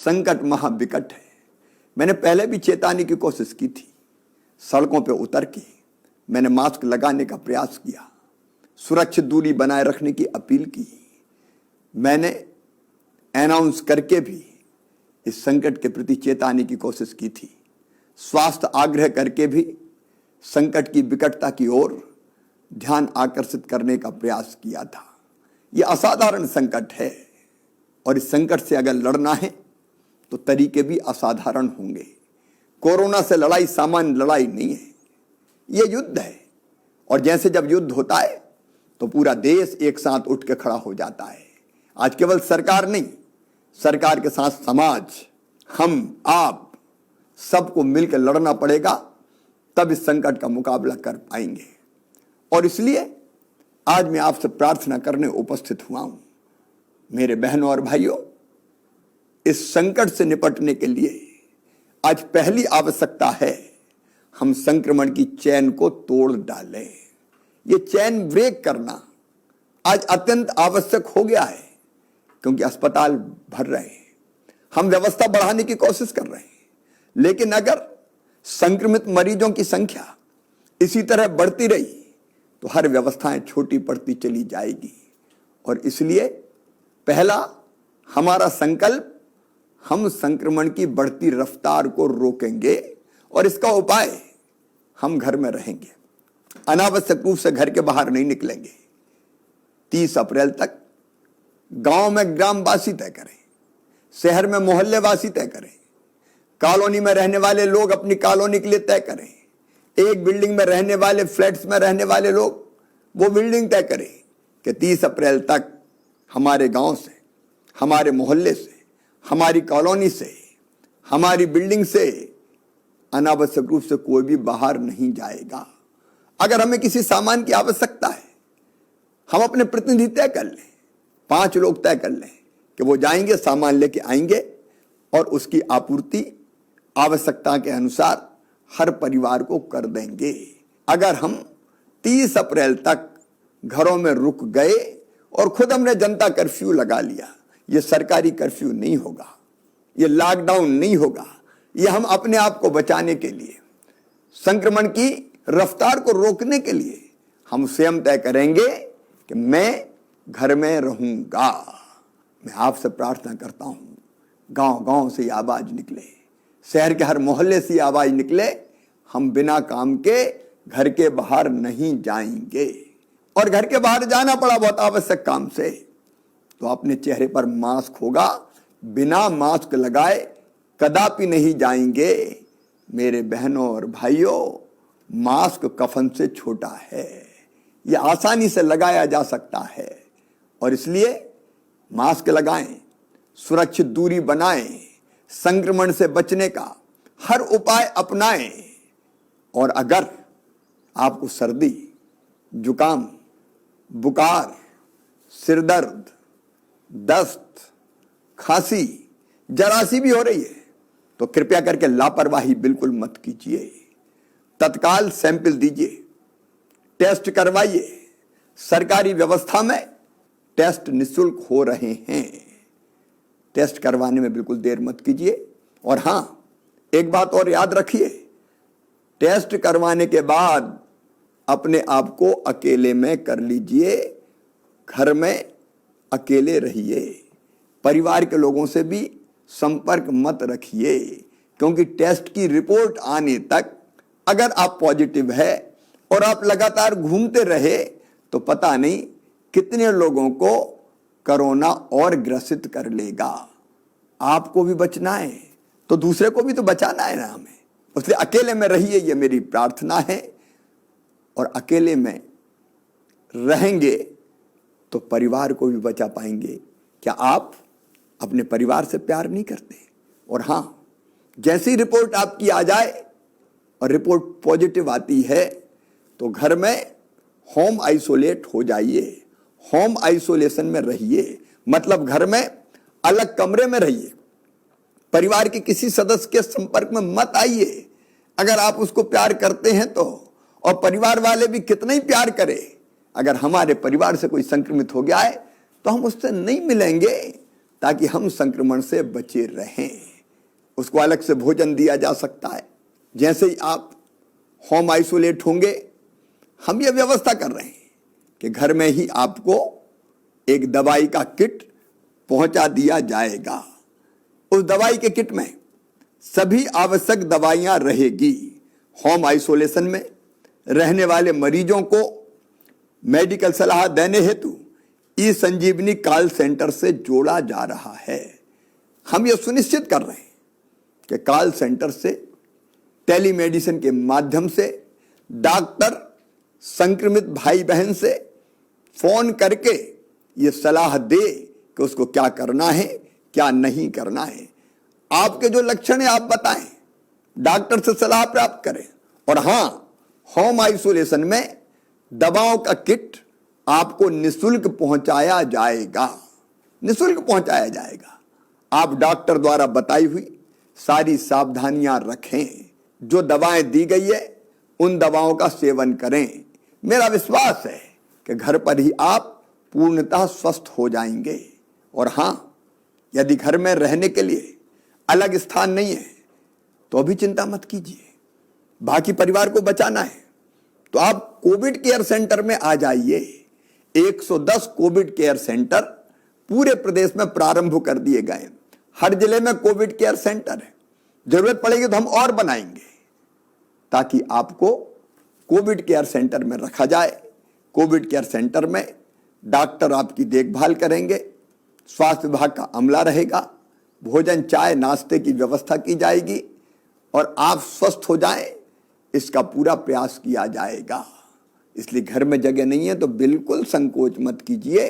संकट महाविकट है। मैंने पहले भी चेताने की कोशिश की थी। सड़कों पे उतर के मैंने मास्क लगाने का प्रयास किया, सुरक्षित दूरी बनाए रखने की अपील की। मैंने अनाउंस करके भी इस संकट के प्रति चेताने की कोशिश की थी। स्वास्थ्य आग्रह करके भी संकट की विकटता की ओर ध्यान आकर्षित करने का प्रयास किया था। यह असाधारण संकट है और इस संकट से अगर लड़ना है तो तरीके भी असाधारण होंगे। कोरोना से लड़ाई सामान्य लड़ाई नहीं है, यह युद्ध है। और जैसे जब युद्ध होता है तो पूरा देश एक साथ उठ के खड़ा हो जाता है। आज केवल सरकार नहीं, सरकार के साथ समाज, हम, आप सबको मिलकर लड़ना पड़ेगा, तब इस संकट का मुकाबला कर पाएंगे। और इसलिए आज मैं आपसे प्रार्थना करने उपस्थित हुआ हूं। मेरे बहनों और भाइयों, इस संकट से निपटने के लिए आज पहली आवश्यकता है हम संक्रमण की चेन को तोड़ डालें। ये चेन ब्रेक करना आज अत्यंत आवश्यक हो गया है, क्योंकि अस्पताल भर रहे हैं, हम व्यवस्था बढ़ाने की कोशिश कर रहे हैं, लेकिन अगर संक्रमित मरीजों की संख्या इसी तरह बढ़ती रही तो हर व्यवस्थाएं छोटी पड़ती चली जाएगी। और इसलिए पहला हमारा संकल्प, हम संक्रमण की बढ़ती रफ्तार को रोकेंगे और इसका उपाय हम घर में रहेंगे, अनावश्यक रूप से घर के बाहर नहीं निकलेंगे। 30 अप्रैल तक गांव में ग्रामवासी तय करें, शहर में मोहल्लेवासी तय करें, कॉलोनी में रहने वाले लोग अपनी कॉलोनी के लिए तय करें, एक बिल्डिंग में रहने वाले, फ्लैट्स में रहने वाले लोग वो बिल्डिंग तय करें कि 30 अप्रैल तक हमारे गांव से, हमारे मोहल्ले से, हमारी कॉलोनी से, हमारी बिल्डिंग से अनावश्यक रूप से कोई भी बाहर नहीं जाएगा। अगर हमें किसी सामान की आवश्यकता है, हम अपने प्रतिनिधि तय कर लें, 5 लोग तय कर लें कि वो जाएंगे, सामान लेके आएंगे और उसकी आपूर्ति आवश्यकता के अनुसार हर परिवार को कर देंगे। अगर हम 30 अप्रैल तक घरों में रुक गए और खुद हमने जनता कर्फ्यू लगा लिया, ये सरकारी कर्फ्यू नहीं होगा, ये लॉकडाउन नहीं होगा, ये हम अपने आप को बचाने के लिए, संक्रमण की रफ्तार को रोकने के लिए हम स्वयं तय करेंगे कि मैं घर में रहूंगा। मैं आपसे प्रार्थना करता हूं, गांव गांव से ये आवाज निकले, शहर के हर मोहल्ले से ये आवाज निकले, हम बिना काम के घर के बाहर नहीं जाएंगे। और घर के बाहर जाना पड़ा बहुत आवश्यक काम से तो अपने चेहरे पर मास्क होगा, बिना मास्क लगाए कदापि नहीं जाएंगे। मेरे बहनों और भाइयों, मास्क कफन से छोटा है, यह आसानी से लगाया जा सकता है और इसलिए मास्क लगाएं, सुरक्षित दूरी बनाएं, संक्रमण से बचने का हर उपाय अपनाएं। और अगर आपको सर्दी, जुकाम, बुखार, सिरदर्द, दस्त, खांसी जरा सी भी हो रही है तो कृपया करके लापरवाही बिल्कुल मत कीजिए। तत्काल सैंपल दीजिए, टेस्ट करवाइए। सरकारी व्यवस्था में टेस्ट निःशुल्क हो रहे हैं, टेस्ट करवाने में बिल्कुल देर मत कीजिए। और हां, एक बात और याद रखिए, टेस्ट करवाने के बाद अपने आप को अकेले में कर लीजिए, घर में अकेले रहिए, परिवार के लोगों से भी संपर्क मत रखिए, क्योंकि टेस्ट की रिपोर्ट आने तक अगर आप पॉजिटिव है और आप लगातार घूमते रहे तो पता नहीं कितने लोगों को कोरोना और ग्रसित कर लेगा। आपको भी बचना है तो दूसरे को भी तो बचाना है ना हमें, इसलिए अकेले में रहिए, ये मेरी प्रार्थना है। और अकेले में रहेंगे तो परिवार को भी बचा पाएंगे। क्या आप अपने परिवार से प्यार नहीं करते? और हां, जैसी रिपोर्ट आपकी आ जाए और रिपोर्ट पॉजिटिव आती है तो घर में होम आइसोलेट हो जाइए, होम आइसोलेशन में रहिए, मतलब घर में अलग कमरे में रहिए, परिवार के किसी सदस्य के संपर्क में मत आइए। अगर आप उसको प्यार करते हैं तो, और परिवार वाले भी कितना ही प्यार करें, अगर हमारे परिवार से कोई संक्रमित हो गया है तो हम उससे नहीं मिलेंगे, ताकि हम संक्रमण से बचे रहें। उसको अलग से भोजन दिया जा सकता है। जैसे ही आप होम आइसोलेट होंगे, हम ये व्यवस्था कर रहे हैं कि घर में ही आपको एक दवाई का किट पहुंचा दिया जाएगा। उस दवाई के किट में सभी आवश्यक दवाइयां रहेगी। होम आइसोलेशन में रहने वाले मरीजों को मेडिकल सलाह देने हेतु ई संजीवनी कॉल सेंटर से जोड़ा जा रहा है। हम यह सुनिश्चित कर रहे हैं कि कॉल सेंटर से टेलीमेडिसिन के माध्यम से डॉक्टर संक्रमित भाई बहन से फोन करके ये सलाह दे कि उसको क्या करना है, क्या नहीं करना है। आपके जो लक्षण है आप बताएं, डॉक्टर से सलाह प्राप्त करें। और हां, होम आइसोलेशन में दवाओं का किट आपको निःशुल्क पहुंचाया जाएगा। निःशुल्क पहुंचाया जाएगा। आप डॉक्टर द्वारा बताई हुई सारी सावधानियां रखें। जो दवाएं दी गई है उन दवाओं का सेवन करें। मेरा विश्वास है कि घर पर ही आप पूर्णतः स्वस्थ हो जाएंगे। और हां, यदि घर में रहने के लिए अलग स्थान नहीं है तो अभी चिंता मत कीजिए। बाकी परिवार को बचाना है तो आप कोविड केयर सेंटर में आ जाइए। 110 कोविड केयर सेंटर पूरे प्रदेश में प्रारंभ कर दिए गए। हर जिले में कोविड केयर सेंटर है। जरूरत पड़ेगी तो हम और बनाएंगे ताकि आपको कोविड केयर सेंटर में रखा जाए। कोविड केयर सेंटर में डॉक्टर आपकी देखभाल करेंगे, स्वास्थ्य विभाग का अमला रहेगा, भोजन चाय नाश्ते की व्यवस्था की जाएगी और आप स्वस्थ हो जाएं, इसका पूरा प्रयास किया जाएगा। इसलिए घर में जगह नहीं है तो बिल्कुल संकोच मत कीजिए,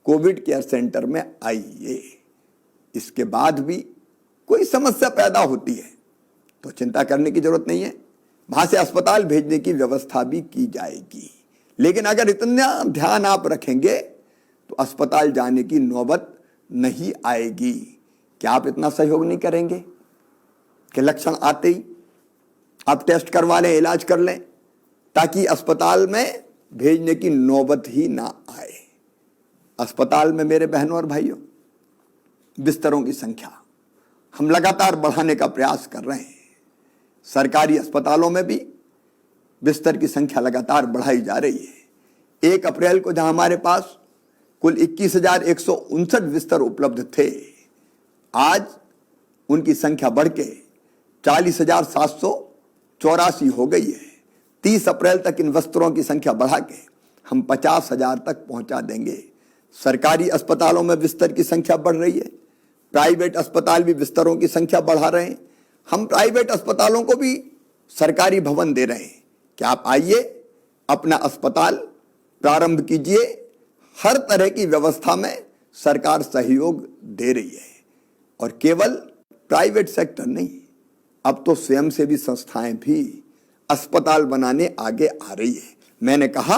कोविड केयर सेंटर में आइए। इसके बाद भी कोई समस्या पैदा होती है तो चिंता करने की जरूरत नहीं है, वहां से अस्पताल भेजने की व्यवस्था भी की जाएगी। लेकिन अगर इतना ध्यान आप रखेंगे तो अस्पताल जाने की नौबत नहीं आएगी। क्या आप इतना सहयोग नहीं करेंगे कि लक्षण आते ही आप टेस्ट करवा लें, इलाज कर लें, ताकि अस्पताल में भेजने की नौबत ही ना आए। अस्पताल में मेरे बहनों और भाइयों, बिस्तरों की संख्या हम लगातार बढ़ाने का प्रयास कर रहे हैं। सरकारी अस्पतालों में भी बिस्तर की संख्या लगातार बढ़ाई जा रही है। 1 अप्रैल को जहां हमारे पास कुल 21,159 बिस्तर उपलब्ध थे, आज उनकी संख्या बढ़ के 40,784 हो गई है। 30 अप्रैल तक इन बिस्तरों की संख्या बढ़ा के हम 50,000 तक पहुंचा देंगे। सरकारी अस्पतालों में बिस्तर की संख्या बढ़ रही है, प्राइवेट अस्पताल भी बिस्तरों की संख्या बढ़ा रहे हैं। हम प्राइवेट अस्पतालों को भी सरकारी भवन दे रहे हैं कि आप आइए, अपना अस्पताल प्रारंभ कीजिए। हर तरह की व्यवस्था में सरकार सहयोग दे रही है। और केवल प्राइवेट सेक्टर नहीं, अब तो स्वयंसेवी संस्थाएं भी अस्पताल बनाने आगे आ रही है। मैंने कहा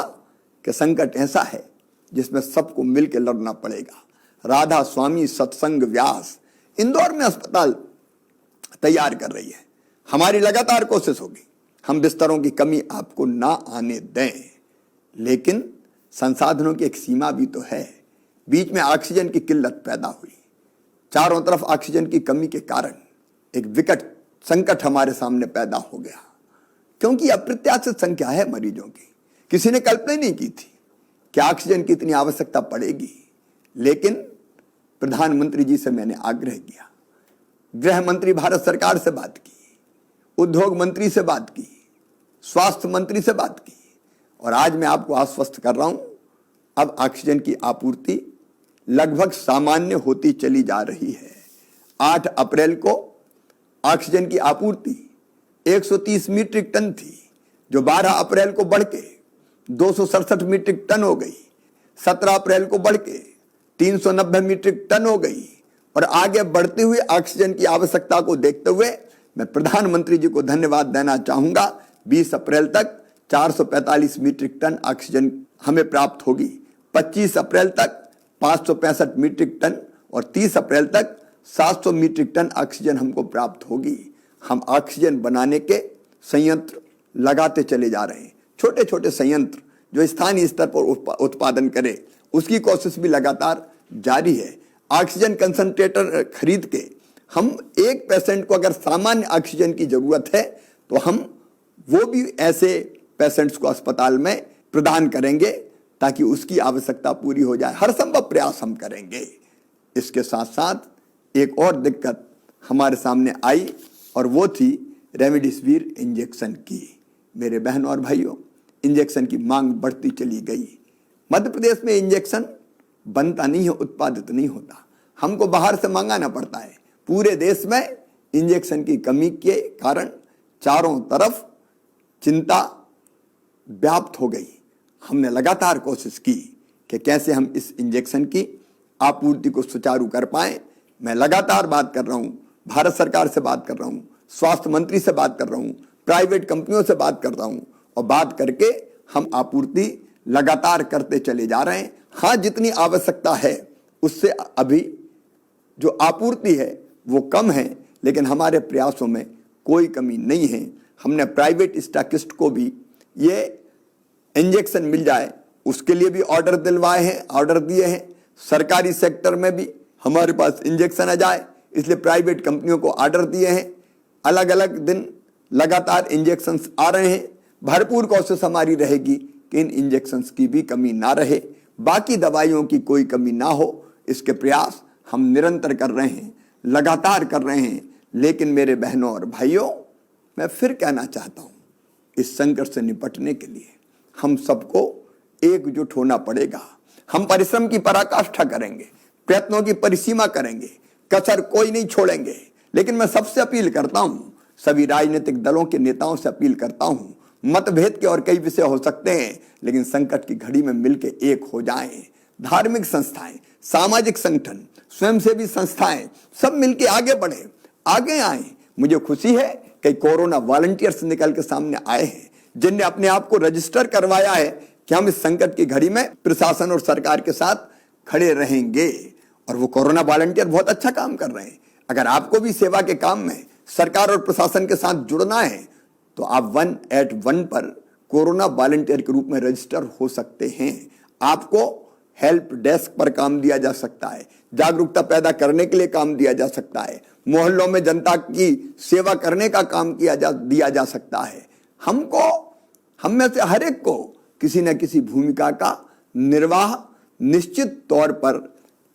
कि संकट ऐसा है जिसमें सबको मिलकर लड़ना पड़ेगा। राधा स्वामी सत्संग व्यास इंदौर में अस्पताल तैयार कर रही है। हमारी लगातार कोशिश होगी हम बिस्तरों की कमी आपको ना आने दें, लेकिन संसाधनों की एक सीमा भी तो है। बीच में ऑक्सीजन की किल्लत पैदा हुई, चारों तरफ ऑक्सीजन की कमी के कारण एक विकट संकट हमारे सामने पैदा हो गया, क्योंकि अप्रत्याशित संख्या है मरीजों की। किसी ने कल्पना ही नहीं की थी कि ऑक्सीजन की इतनी आवश्यकता पड़ेगी। लेकिन प्रधानमंत्री जी से मैंने आग्रह किया, गृह मंत्री भारत सरकार से बात की, उद्योग मंत्री से बात की, स्वास्थ्य मंत्री से बात की, और आज मैं आपको आश्वस्त कर रहा हूं, अब ऑक्सीजन की आपूर्ति लगभग सामान्य होती चली जा रही है। 8 अप्रैल को ऑक्सीजन की आपूर्ति 130 मीट्रिक टन थी, जो 12 अप्रैल को बढ़ के 267 मीट्रिक टन हो गई। 17 अप्रैल को बढ़ के 390 मीट्रिक टन हो गई। और आगे बढ़ते हुए ऑक्सीजन की आवश्यकता को देखते हुए मैं प्रधानमंत्री जी को धन्यवाद देना चाहूंगा। 20 अप्रैल तक 445 मीट्रिक टन ऑक्सीजन हमें प्राप्त होगी, 25 अप्रैल तक 565 मीट्रिक टन और 30 अप्रैल तक 700 मीट्रिक टन ऑक्सीजन हमको प्राप्त होगी। हम ऑक्सीजन बनाने के संयंत्र लगाते चले जा रहे हैं। छोटे छोटे संयंत्र जो स्थानीय स्तर पर उत्पादन करे, उसकी कोशिश भी लगातार जारी है। ऑक्सीजन कंसंट्रेटर खरीद के हम एक पेशेंट को अगर सामान्य ऑक्सीजन की जरूरत है तो हम वो भी ऐसे पेशेंट्स को अस्पताल में प्रदान करेंगे ताकि उसकी आवश्यकता पूरी हो जाए। हर संभव प्रयास हम करेंगे। इसके साथ साथ एक और दिक्कत हमारे सामने आई और वो थी रेमडेसिविर इंजेक्शन की। मेरे बहन और भाइयों, इंजेक्शन की मांग बढ़ती चली गई। मध्य प्रदेश में इंजेक्शन बनता नहीं है, उत्पादित नहीं होता, हमको बाहर से मंगाना पड़ता है। पूरे देश में इंजेक्शन की कमी के कारण चारों तरफ चिंता व्याप्त हो गई। हमने लगातार कोशिश की कि कैसे हम इस इंजेक्शन की आपूर्ति को सुचारू कर पाएं। मैं लगातार बात कर रहा हूं, भारत सरकार से बात कर रहा हूं, स्वास्थ्य मंत्री से बात कर रहा हूं, प्राइवेट कंपनियों से बात कर रहा हूं और बात करके हम आपूर्ति लगातार करते चले जा रहे हैं। हाँ, जितनी आवश्यकता है उससे अभी जो आपूर्ति है वो कम है, लेकिन हमारे प्रयासों में कोई कमी नहीं है। हमने प्राइवेट स्टॉकिस्ट को भी ये इंजेक्शन मिल जाए उसके लिए भी ऑर्डर दिलवाए हैं, ऑर्डर दिए हैं। सरकारी सेक्टर में भी हमारे पास इंजेक्शन आ जाए इसलिए प्राइवेट कंपनियों को ऑर्डर दिए हैं। अलग अलग दिन लगातार इंजेक्शंस आ रहे हैं। भरपूर कोशिश हमारी रहेगी कि इन इंजेक्शंस की भी कमी ना रहे, बाकी दवाइयों की कोई कमी ना हो। इसके प्रयास हम निरंतर कर रहे हैं, लगातार कर रहे हैं। लेकिन मेरे बहनों और भाइयों, मैं फिर कहना चाहता हूं, इस संकट से निपटने के लिए हम सबको एकजुट होना पड़ेगा। हम परिश्रम की पराकाष्ठा करेंगे, प्रयत्नों की परिसीमा करेंगे, कसर कोई नहीं छोड़ेंगे। लेकिन मैं सबसे अपील करता हूं, सभी राजनीतिक दलों के नेताओं से अपील करता हूं, मतभेद के और कई विषय हो सकते हैं, लेकिन संकट की घड़ी में मिलकर एक हो जाएं। धार्मिक संस्थाएं, सामाजिक संगठन, स्वयंसेवी संस्थाएं सब मिलकर आगे बढ़े, आगे आए। मुझे खुशी है कि कोरोना वॉलंटियर्स निकल के सामने आए हैं, जिनने अपने आप को रजिस्टर करवाया है कि हम इस संकट की घड़ी में प्रशासन और सरकार के साथ खड़े रहेंगे। और वो कोरोना वॉलंटियर बहुत अच्छा काम कर रहे हैं। अगर आपको भी सेवा के काम में सरकार और प्रशासन के साथ जुड़ना है तो आप 181 पर कोरोना वॉलंटियर के रूप में रजिस्टर हो सकते हैं। आपको हेल्प डेस्क पर काम दिया जा सकता है, जागरूकता पैदा करने के लिए काम दिया जा सकता है, मोहल्लों में जनता की सेवा करने का काम दिया जा सकता है। हम में से हर एक को किसी न किसी भूमिका का निर्वाह निश्चित तौर पर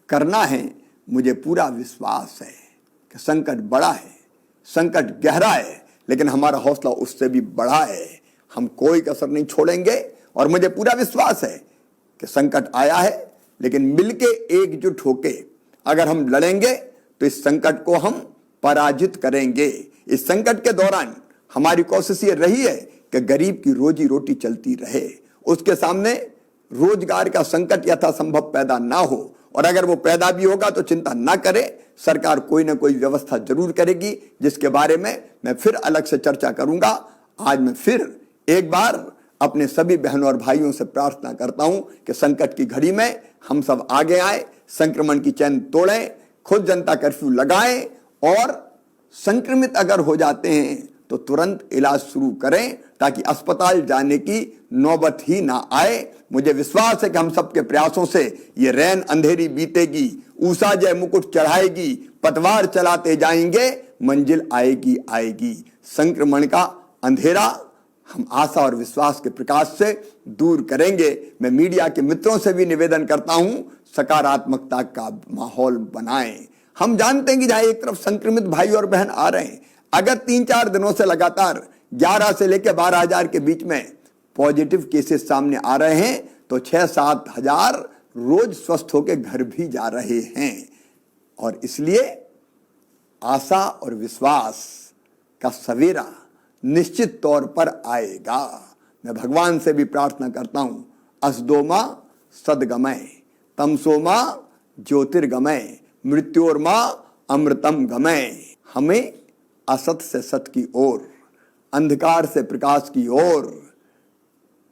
करना है। मुझे पूरा विश्वास है कि संकट बड़ा है, संकट गहरा है, लेकिन हमारा हौसला उससे भी बड़ा है। हम कोई कसर नहीं छोड़ेंगे और मुझे पूरा विश्वास है कि संकट आया है, लेकिन मिलके एकजुट होके अगर हम लड़ेंगे तो इस संकट को हम पराजित करेंगे। इस संकट के दौरान हमारी कोशिश ये रही है कि गरीब की रोजी रोटी चलती रहे, उसके सामने रोजगार का संकट यथासंभव पैदा ना हो, और अगर वो पैदा भी होगा तो चिंता ना करे, सरकार कोई ना कोई व्यवस्था जरूर करेगी, जिसके बारे में मैं फिर अलग से चर्चा करूंगा। आज मैं फिर एक बार अपने सभी बहनों और भाइयों से प्रार्थना करता हूं कि संकट की घड़ी में हम सब आगे आए, संक्रमण की चैन तोड़ें, खुद जनता कर्फ्यू लगाएं और संक्रमित अगर हो जाते हैं तो तुरंत इलाज शुरू करें ताकि अस्पताल जाने की नौबत ही ना आए। मुझे विश्वास है कि हम सबके प्रयासों से ये रैन अंधेरी बीतेगी, ऊषा जय मुकुट चढ़ाएगी, पतवार चलाते जाएंगे, मंजिल आएगी आएगी। संक्रमण का अंधेरा हम आशा और विश्वास के प्रकाश से दूर करेंगे। मैं मीडिया के मित्रों से भी निवेदन करता हूं, सकारात्मकता का माहौल बनाएं। हम जानते हैं कि जहां एक तरफ संक्रमित भाई और बहन आ रहे हैं, अगर 3-4 दिनों से लगातार 11 से लेकर 12,000 के बीच में पॉजिटिव केसेस सामने आ रहे हैं तो 6-7 हजार रोज स्वस्थ होकर घर भी जा रहे हैं। और इसलिए आशा और विश्वास का सवेरा निश्चित तौर पर आएगा। मैं भगवान से भी प्रार्थना करता हूं, असदोमा सदगमय, तमसोमा ज्योतिर्गमय, मृत्योर्मा अमृतम गमय। हमें असत से सत की ओर, अंधकार से प्रकाश की ओर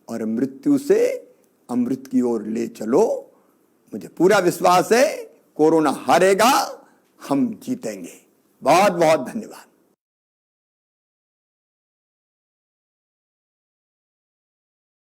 और मृत्यु से अमृत की ओर ले चलो। मुझे पूरा विश्वास है कोरोना हारेगा, हम जीतेंगे। बहुत बहुत धन्यवाद।